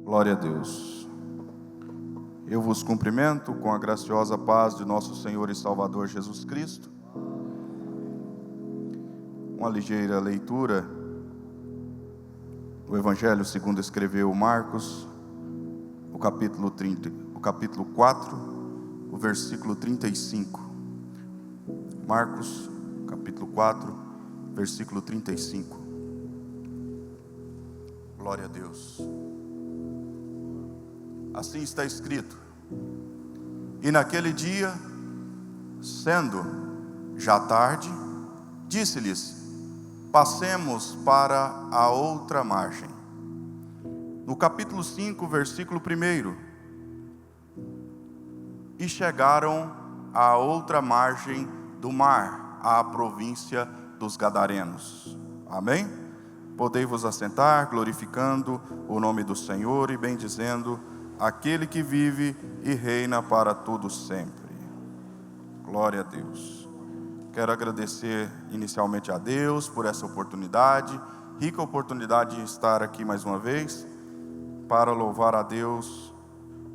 Glória a Deus. Eu vos cumprimento com a graciosa paz de nosso Senhor e Salvador Jesus Cristo. Uma ligeira leitura do Evangelho segundo escreveu Marcos, o capítulo 4, o versículo 35. Marcos, capítulo 4, versículo 35. Glória a Deus. Assim está escrito: e naquele dia, sendo já tarde, disse-lhes: passemos para a outra margem. No capítulo 5, versículo 1: e chegaram à outra margem do mar, à província dos Gadarenos. Amém? Podei-vos assentar, glorificando o nome do Senhor e bendizendo aquele que vive e reina para todo sempre. Glória a Deus. Quero agradecer inicialmente a Deus por essa oportunidade, rica oportunidade de estar aqui mais uma vez, para louvar a Deus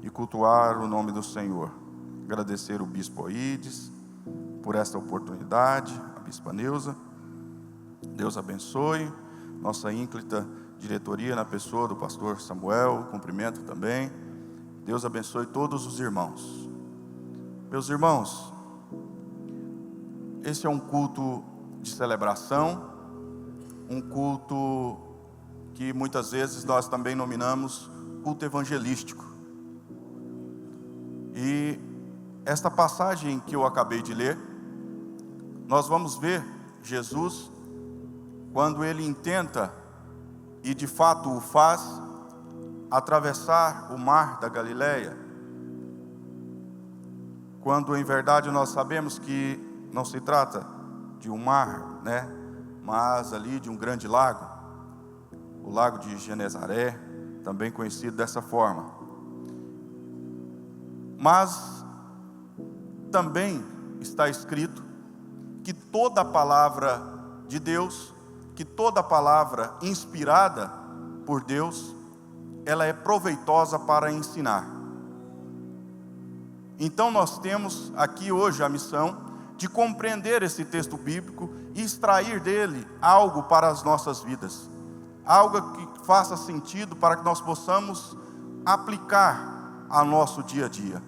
e cultuar o nome do Senhor. Agradecer o Bispo Oídes por esta oportunidade, a Bispa Neuza. Deus abençoe nossa ínclita diretoria na pessoa do pastor Samuel, cumprimento também. Deus abençoe todos os irmãos. Meus irmãos, esse é um culto de celebração, um culto que muitas vezes nós também nominamos culto evangelístico. E esta passagem que eu acabei de ler, nós vamos ver Jesus, quando ele intenta, e de fato o faz, atravessar o mar da Galileia, quando em verdade nós sabemos que não se trata de um mar, mas ali de um grande lago, o lago de Genezaré, também conhecido dessa forma. Mas também está escrito que toda a palavra de Deus, que toda a palavra inspirada por Deus, ela é proveitosa para ensinar. Então nós temos aqui hoje a missão de compreender esse texto bíblico e extrair dele algo para as nossas vidas, algo que faça sentido para que nós possamos aplicar ao nosso dia a dia.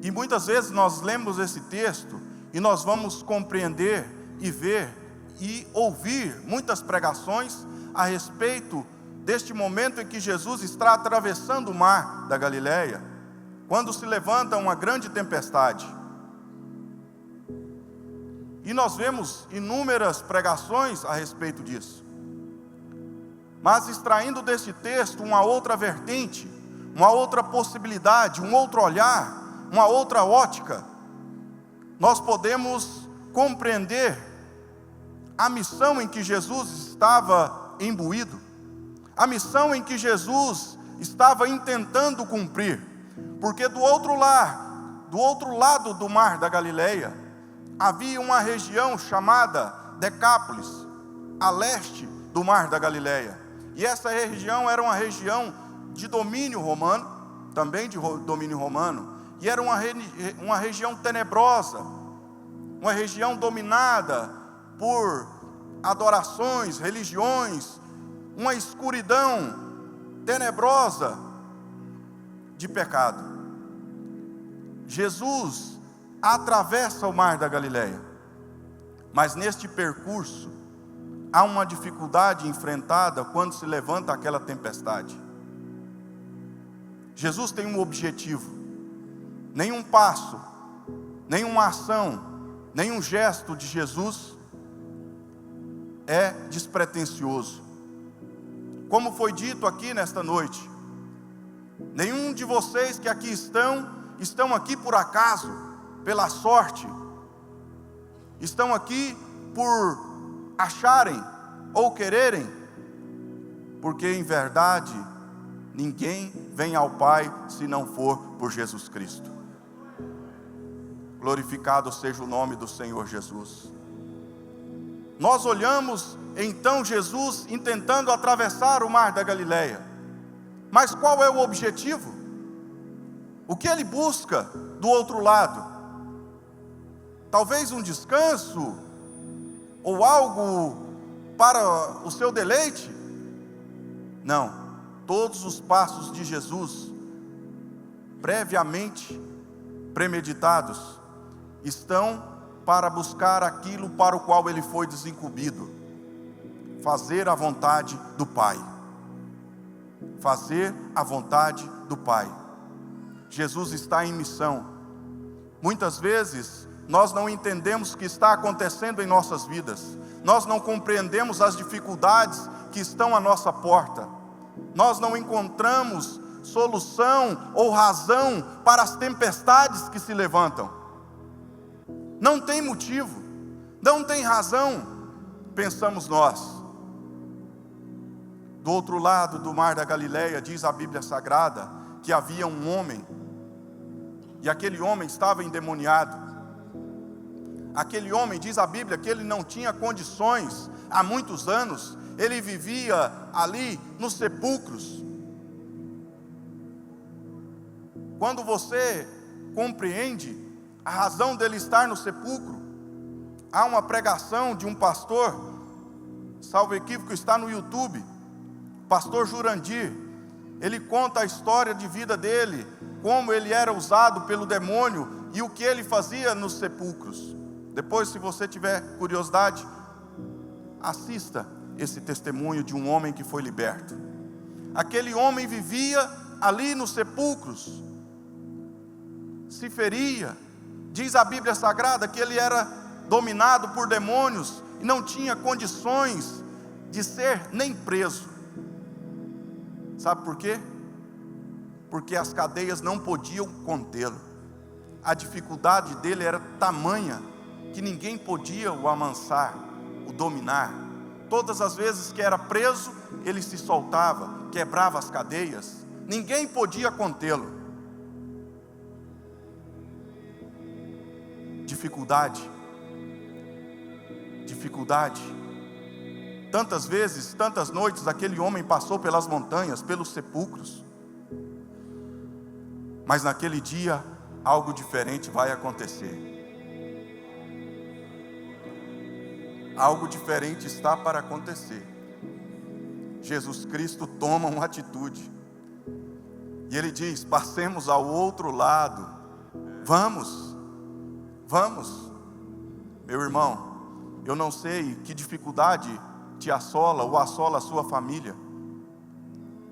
E muitas vezes nós lemos esse texto e nós vamos compreender e ver e ouvir muitas pregações a respeito deste momento em que Jesus está atravessando o mar da Galileia, quando se levanta uma grande tempestade. E nós vemos inúmeras pregações a respeito disso. Mas extraindo desse texto uma outra vertente, uma outra possibilidade, um outro olhar, uma outra ótica, nós podemos compreender a missão em que Jesus estava imbuído, a missão em que Jesus estava intentando cumprir, porque do outro lado do mar da Galileia, havia uma região chamada Decápolis, a leste do mar da Galileia, e essa região era uma região de domínio romano, também de domínio romano, e era uma região tenebrosa, uma região dominada por adorações, religiões, uma escuridão tenebrosa de pecado. Jesus atravessa o mar da Galileia, mas neste percurso há uma dificuldade enfrentada quando se levanta aquela tempestade. Jesus tem um objetivo. Nenhum passo, nenhuma ação, nenhum gesto de Jesus é despretensioso. Como foi dito aqui nesta noite, nenhum de vocês que aqui estão aqui por acaso, pela sorte, estão aqui por acharem ou quererem, porque em verdade ninguém vem ao Pai se não for por Jesus Cristo. Glorificado seja o nome do Senhor Jesus. Nós olhamos então Jesus intentando atravessar o mar da Galileia, Mas qual é o objetivo? O que ele busca do outro lado? Talvez um descanso? Ou algo para o seu deleite? Não. Todos os passos de Jesus, previamente premeditados, estão para buscar aquilo para o qual ele foi desincumbido: fazer a vontade do Pai. Fazer a vontade do Pai. Jesus está em missão. Muitas vezes nós não entendemos o que está acontecendo em nossas vidas. Nós não compreendemos as dificuldades que estão à nossa porta. Nós não encontramos solução ou razão para as tempestades que se levantam. Não tem motivo, não tem razão, pensamos nós. Do outro lado do mar da Galileia, diz a Bíblia Sagrada, que havia um homem, e aquele homem estava endemoniado. Aquele homem, diz a Bíblia, que ele não tinha condições, há muitos anos, ele vivia ali nos sepulcros. Quando você compreende a razão dele estar no sepulcro, há uma pregação de um pastor, salvo equívoco, está no YouTube, pastor Jurandir. Ele conta a história de vida dele, como ele era usado pelo demônio e o que ele fazia nos sepulcros. Depois, se você tiver curiosidade, assista esse testemunho de um homem que foi liberto. Aquele homem vivia ali nos sepulcros, se feria. Diz a Bíblia Sagrada que ele era dominado por demônios e não tinha condições de ser nem preso. Sabe por quê? Porque as cadeias não podiam contê-lo. A dificuldade dele era tamanha que ninguém podia o amansar, o dominar. Todas as vezes que era preso, ele se soltava, quebrava as cadeias. Ninguém podia contê-lo. Dificuldade. Tantas vezes, tantas noites, aquele homem passou pelas montanhas, pelos sepulcros. Mas naquele dia, algo diferente vai acontecer. Algo diferente está para acontecer. Jesus Cristo toma uma atitude. E Ele diz: passemos ao outro lado. Vamos. Meu irmão, eu não sei que dificuldade te assola ou assola a sua família,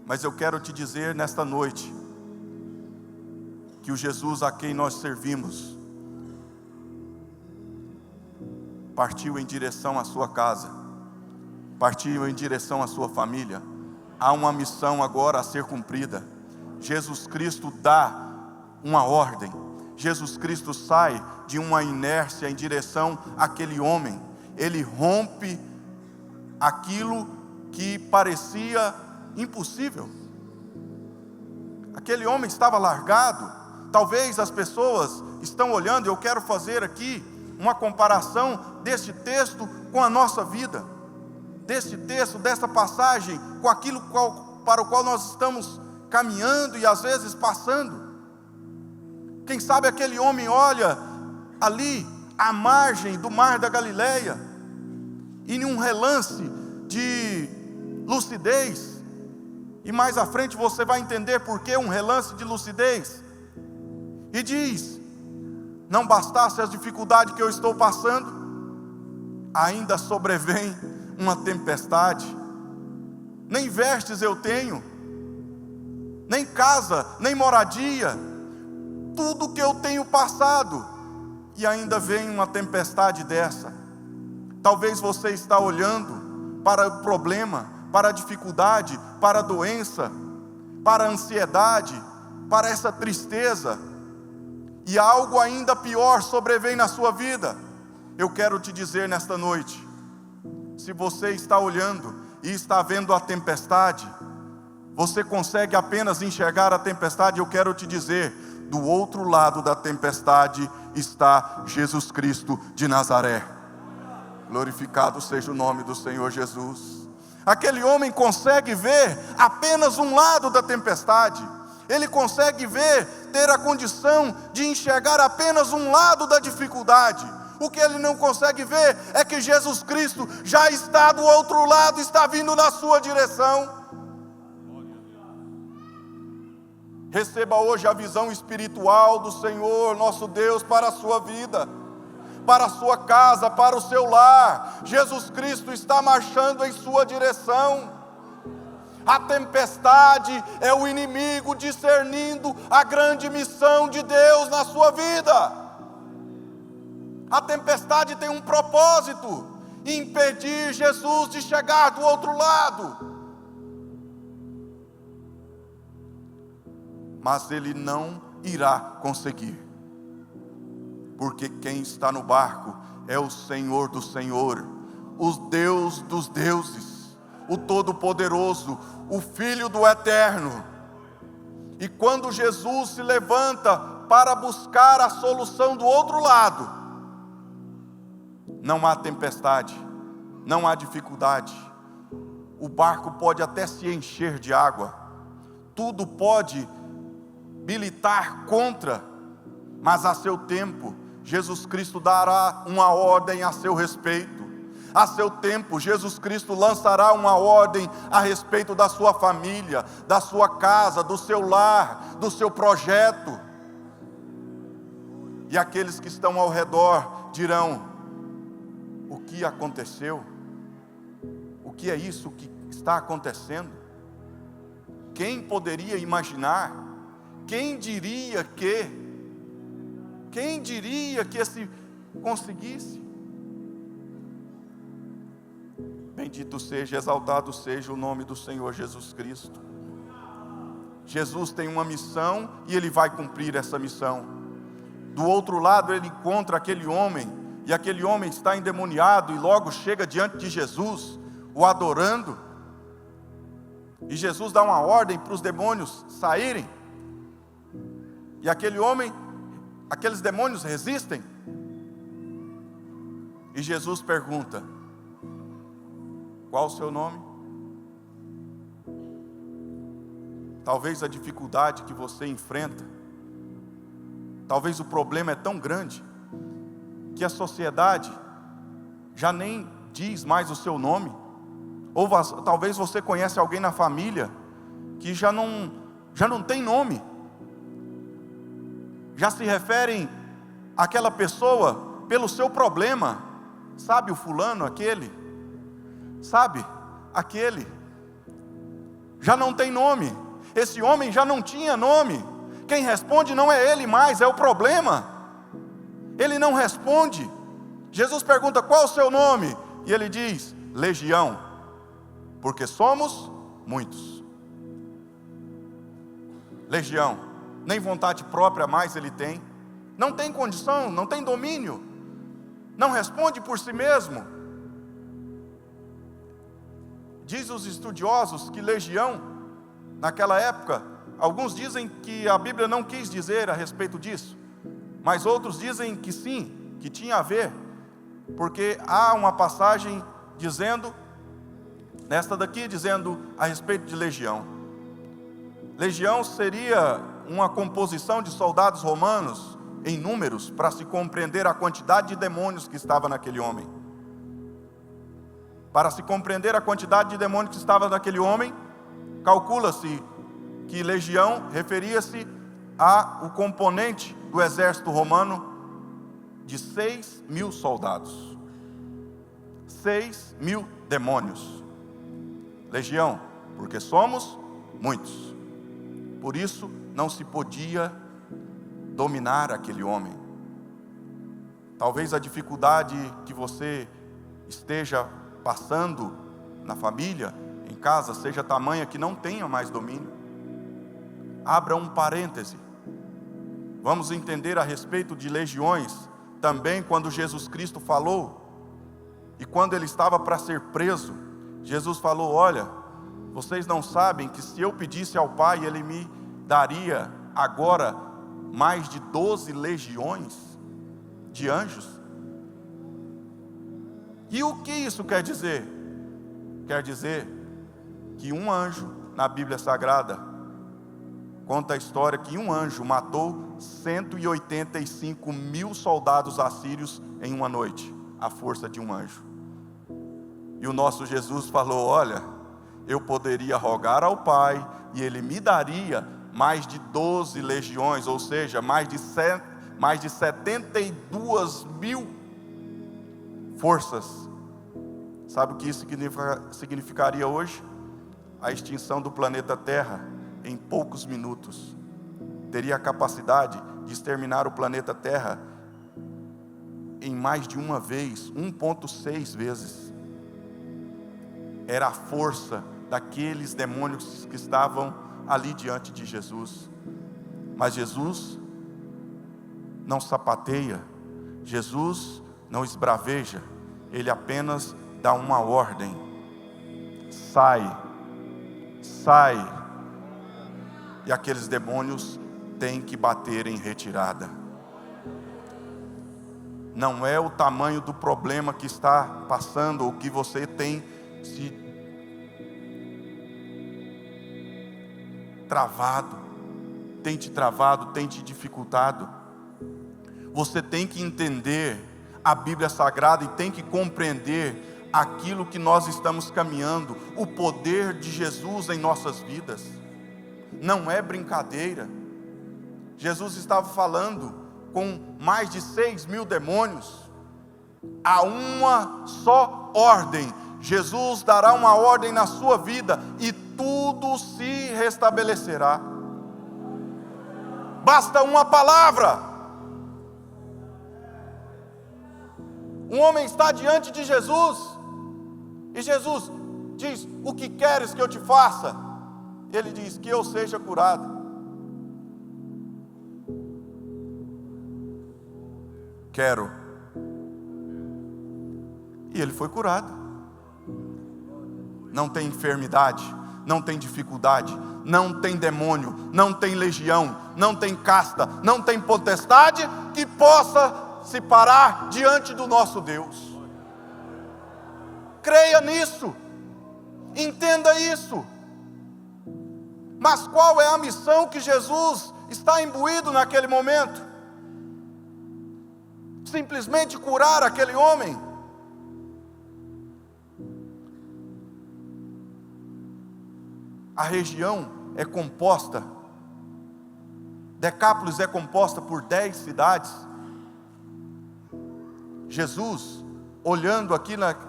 mas eu quero te dizer nesta noite, que o Jesus a quem nós servimos, partiu em direção à sua casa, partiu em direção à sua família. Há uma missão agora a ser cumprida. Jesus Cristo dá uma ordem. Jesus Cristo sai de uma inércia em direção àquele homem. Ele rompe aquilo que parecia impossível. Aquele homem estava largado. Talvez as pessoas estão olhando. Eu quero fazer aqui uma comparação deste texto com a nossa vida, deste texto, desta passagem, com aquilo para o qual nós estamos caminhando e às vezes passando. Quem sabe aquele homem olha ali à margem do mar da Galileia, e em um relance de lucidez, e mais à frente você vai entender por que um relance de lucidez, e diz: não bastasse as dificuldades que eu estou passando, ainda sobrevém uma tempestade. Nem vestes eu tenho, nem casa, nem moradia, tudo que eu tenho passado, e ainda vem uma tempestade dessa. Talvez você está olhando para o problema, para a dificuldade, para a doença, para a ansiedade, para essa tristeza, e algo ainda pior sobrevém na sua vida. Eu quero te dizer nesta noite, se você está olhando e está vendo a tempestade, você consegue apenas enxergar a tempestade. Eu quero te dizer, do outro lado da tempestade está Jesus Cristo de Nazaré. Glorificado seja o nome do Senhor Jesus. Aquele homem consegue ver apenas um lado da tempestade. Ele consegue ver, ter a condição de enxergar apenas um lado da dificuldade. O que ele não consegue ver é que Jesus Cristo já está do outro lado, está vindo na sua direção. Receba hoje a visão espiritual do Senhor, nosso Deus, para a sua vida, para a sua casa, para o seu lar. Jesus Cristo está marchando em sua direção. A tempestade é o inimigo discernindo a grande missão de Deus na sua vida. A tempestade tem um propósito: impedir Jesus de chegar do outro lado. Mas ele não irá conseguir, porque quem está no barco é o Senhor do Senhor, o Deus dos deuses, o Todo-Poderoso, o Filho do Eterno. E quando Jesus se levanta para buscar a solução do outro lado, não há tempestade, não há dificuldade. O barco pode até se encher de água, tudo pode militar contra, mas a seu tempo, Jesus Cristo dará uma ordem a seu respeito. A seu tempo, Jesus Cristo lançará uma ordem a respeito da sua família, da sua casa, do seu lar, do seu projeto. E aqueles que estão ao redor dirão: o que aconteceu? O que é isso que está acontecendo? Quem poderia imaginar? Quem diria que esse conseguisse? Bendito seja, exaltado seja o nome do Senhor Jesus Cristo. Jesus tem uma missão e Ele vai cumprir essa missão. Do outro lado ele encontra aquele homem, e aquele homem está endemoniado, e logo chega diante de Jesus, o adorando. E Jesus dá uma ordem para os demônios saírem. E aqueles demônios resistem. E Jesus pergunta: qual o seu nome? Talvez a dificuldade que você enfrenta, talvez o problema é tão grande, que a sociedade já nem diz mais o seu nome. Ou talvez você conhece alguém na família que já não tem nome. Já se referem àquela pessoa pelo seu problema. Sabe o fulano, aquele? Sabe, aquele? Já não tem nome. Esse homem já não tinha nome. Quem responde não é ele mais, é o problema. Ele não responde. Jesus pergunta: qual o seu nome? E ele diz: Legião, porque somos muitos. Legião. Nem vontade própria mais ele tem, não tem condição, não tem domínio, não responde por si mesmo. Diz os estudiosos que legião, naquela época, alguns dizem que a Bíblia não quis dizer a respeito disso, mas outros dizem que sim, que tinha a ver, porque há uma passagem dizendo, nesta daqui, dizendo a respeito de legião. Legião seria uma composição de soldados romanos em números, para se compreender a quantidade de demônios que estava naquele homem. Para se compreender a quantidade de demônios que estava naquele homem, calcula-se que legião referia-se ao componente do exército romano de 6.000 soldados, 6.000 demônios. Legião, porque somos muitos. Por isso não se podia dominar aquele homem. Talvez a dificuldade que você esteja passando na família, em casa, seja tamanha que não tenha mais domínio. Abra um parêntese. Vamos entender a respeito de legiões também quando Jesus Cristo falou, e quando ele estava para ser preso, Jesus falou: olha, vocês não sabem que se eu pedisse ao Pai, Ele me daria agora mais de 12 legiões de anjos? E o que isso quer dizer? Quer dizer que um anjo, na Bíblia Sagrada, conta a história que um anjo matou 185 mil soldados assírios em uma noite, à força de um anjo. E o nosso Jesus falou: olha, eu poderia rogar ao Pai, e Ele me daria mais de 12 legiões, ou seja, mais de 72 mil forças. Sabe o que isso significaria hoje? A extinção do planeta Terra em poucos minutos. Teria a capacidade de exterminar o planeta Terra em mais de uma vez, 1,6 vezes. Era a força daqueles demônios que estavam ali diante de Jesus. Mas Jesus não sapateia, Jesus não esbraveja, Ele apenas dá uma ordem: sai, sai. E aqueles demônios têm que bater em retirada. Não é o tamanho do problema que está passando, ou que você tem se travado, tem te travado, tem te dificultado. Você tem que entender a Bíblia Sagrada e tem que compreender aquilo que nós estamos caminhando, o poder de Jesus em nossas vidas. Não é brincadeira. Jesus estava falando com mais de 6 mil demônios. Há uma só ordem. Jesus dará uma ordem na sua vida e tudo se restabelecerá. Basta uma palavra. Um homem está diante de Jesus e Jesus diz: o que queres que eu te faça? Ele diz: que eu seja curado. Quero. E ele foi curado. Não tem enfermidade, não tem dificuldade, não tem demônio, não tem legião, não tem casta, não tem potestade que possa se parar diante do nosso Deus. Creia nisso, entenda isso. Mas qual é a missão que Jesus está imbuído naquele momento? Simplesmente curar aquele homem? A região é composta, Decápolis é composta por 10 cidades. Jesus, olhando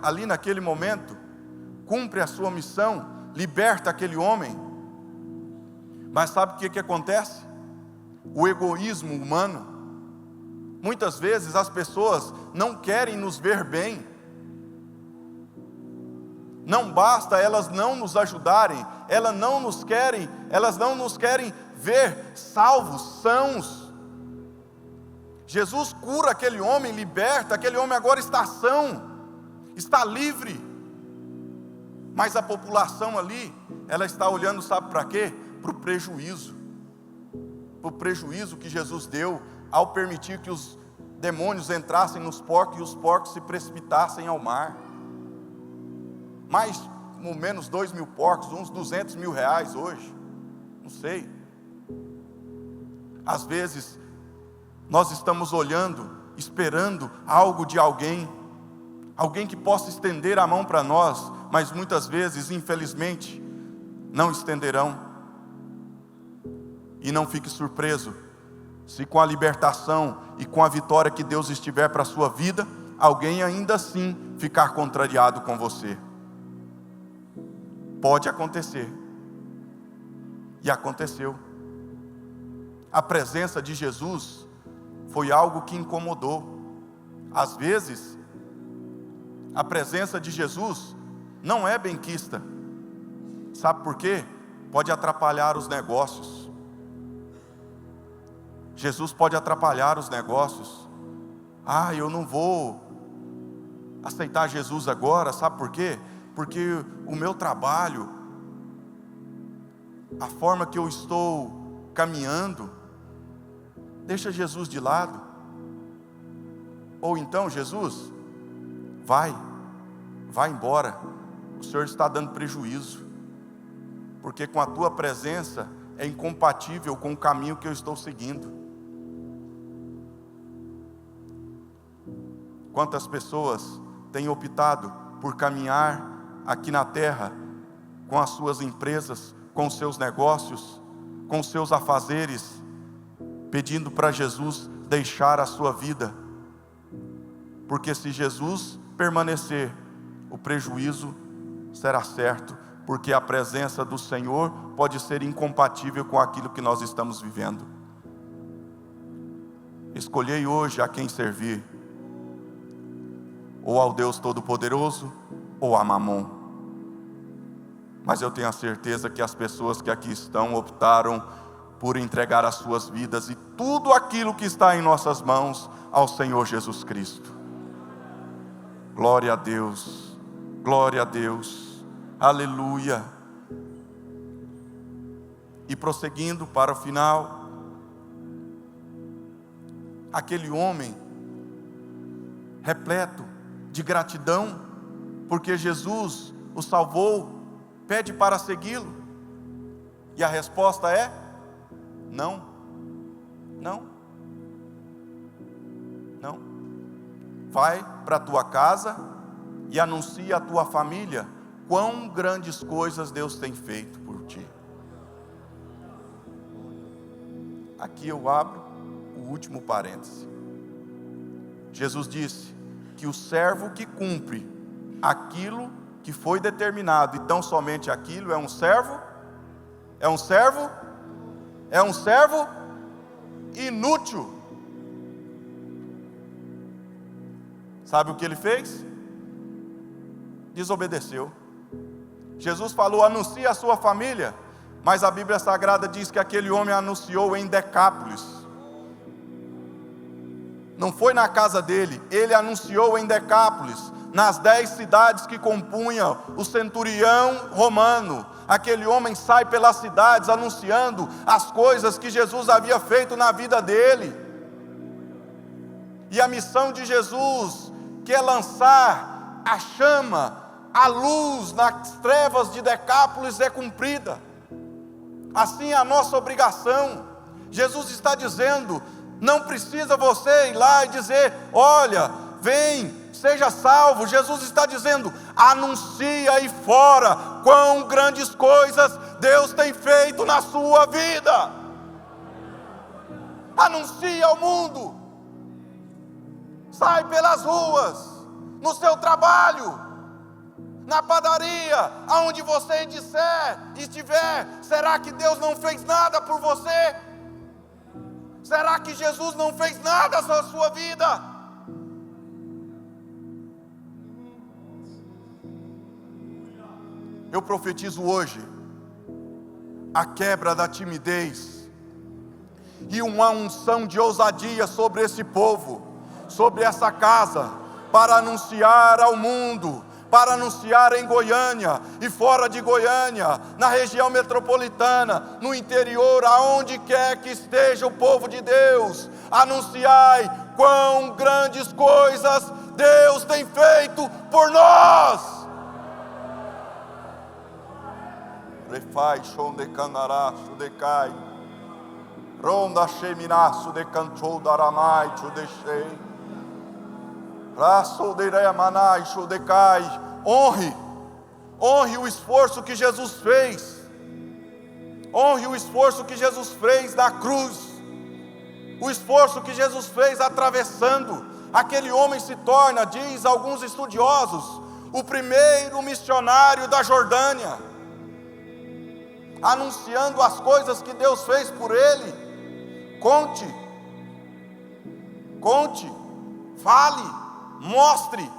ali naquele momento, cumpre a sua missão, liberta aquele homem. Mas sabe o que acontece? O egoísmo humano. Muitas vezes as pessoas não querem nos ver bem. Não basta elas não nos ajudarem, elas não nos querem ver salvos, sãos. Jesus cura aquele homem, liberta, aquele homem agora está são, está livre. Mas a população ali, ela está olhando, sabe para quê? Para o prejuízo. Para o prejuízo que Jesus deu ao permitir que os demônios entrassem nos porcos e os porcos se precipitassem ao mar. Mais ou menos 2 mil porcos, uns 200 mil reais hoje, não sei. Às vezes nós estamos olhando, esperando algo de alguém que possa estender a mão para nós, mas muitas vezes, infelizmente, não estenderão. E não fique surpreso se com a libertação e com a vitória que Deus estiver para a sua vida, alguém ainda assim ficar contrariado com você. Pode acontecer. E aconteceu. A presença de Jesus foi algo que incomodou. Às vezes, a presença de Jesus não é benquista. Sabe por quê? Pode atrapalhar os negócios. Jesus pode atrapalhar os negócios. Eu não vou aceitar Jesus agora, sabe por quê? Porque o meu trabalho, a forma que eu estou caminhando, deixa Jesus de lado. Ou então, Jesus, vai embora, o Senhor está dando prejuízo. porque com a tua presença é incompatível com o caminho que eu estou seguindo. Quantas pessoas têm optado por caminhar aqui na terra com as suas empresas, com os seus negócios, com os seus afazeres, pedindo para Jesus deixar a sua vida, porque se Jesus permanecer, o prejuízo será certo, porque a presença do Senhor pode ser incompatível com aquilo que nós estamos vivendo. Escolhei hoje a quem servir, ou ao Deus Todo-Poderoso, ou a Mamon. Mas eu tenho a certeza que as pessoas que aqui estão optaram por entregar as suas vidas e tudo aquilo que está em nossas mãos ao Senhor Jesus Cristo. Glória a Deus, glória a Deus, aleluia. E prosseguindo para o final, aquele homem repleto de gratidão, porque Jesus o salvou, pede para segui-lo, e a resposta é: não, não, não. Vai para a tua casa e anuncia à tua família quão grandes coisas Deus tem feito por ti. Aqui eu abro o último parêntese. Jesus disse que o servo que cumpre aquilo que foi determinado, e tão somente aquilo, é um servo inútil. Sabe o que ele fez? Desobedeceu. Jesus falou: anuncie a sua família, mas a Bíblia Sagrada diz que aquele homem anunciou em Decápolis. Não foi na casa dele, ele anunciou em Decápolis, nas 10 cidades que compunham o centurião romano. Aquele homem sai pelas cidades anunciando as coisas que Jesus havia feito na vida dele. E a missão de Jesus, que é lançar a chama, a luz nas trevas de Decápolis, é cumprida. Assim é a nossa obrigação. Jesus está dizendo: não precisa você ir lá e dizer: olha, vem, seja salvo. Jesus está dizendo: anuncie aí fora quão grandes coisas Deus tem feito na sua vida. Anuncie ao mundo. Sai pelas ruas, no seu trabalho, na padaria, aonde você estiver. Será que Deus não fez nada por você? Será que Jesus não fez nada na sua vida? Eu profetizo hoje a quebra da timidez e uma unção de ousadia sobre esse povo, sobre essa casa, para anunciar ao mundo, para anunciar em Goiânia e fora de Goiânia, na região metropolitana, no interior, aonde quer que esteja o povo de Deus. Anunciai quão grandes coisas Deus tem feito por nós. Refai shonde canará shudecai, ronda sheminaço de cantou daramai chudechei, raço de remanai shudecai. Honre o esforço que Jesus fez. Honre o esforço que Jesus fez na cruz. O esforço que Jesus fez atravessando. Aquele homem se torna, diz alguns estudiosos, o primeiro missionário da Jordânia, anunciando as coisas que Deus fez por ele. Conte, fale, mostre,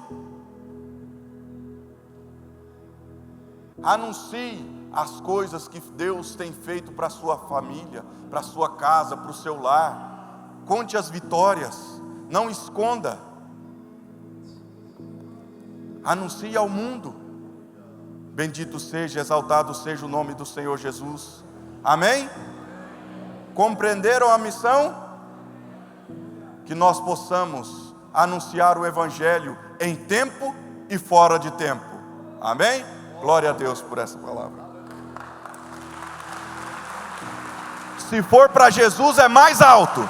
anuncie as coisas que Deus tem feito para a sua família, para a sua casa, para o seu lar. Conte as vitórias, não esconda. Anuncie ao mundo. Bendito seja, exaltado seja o nome do Senhor Jesus. Amém? Compreenderam a missão? Que nós possamos anunciar o Evangelho em tempo e fora de tempo. Amém? Glória a Deus por essa palavra. Se for para Jesus, é mais alto.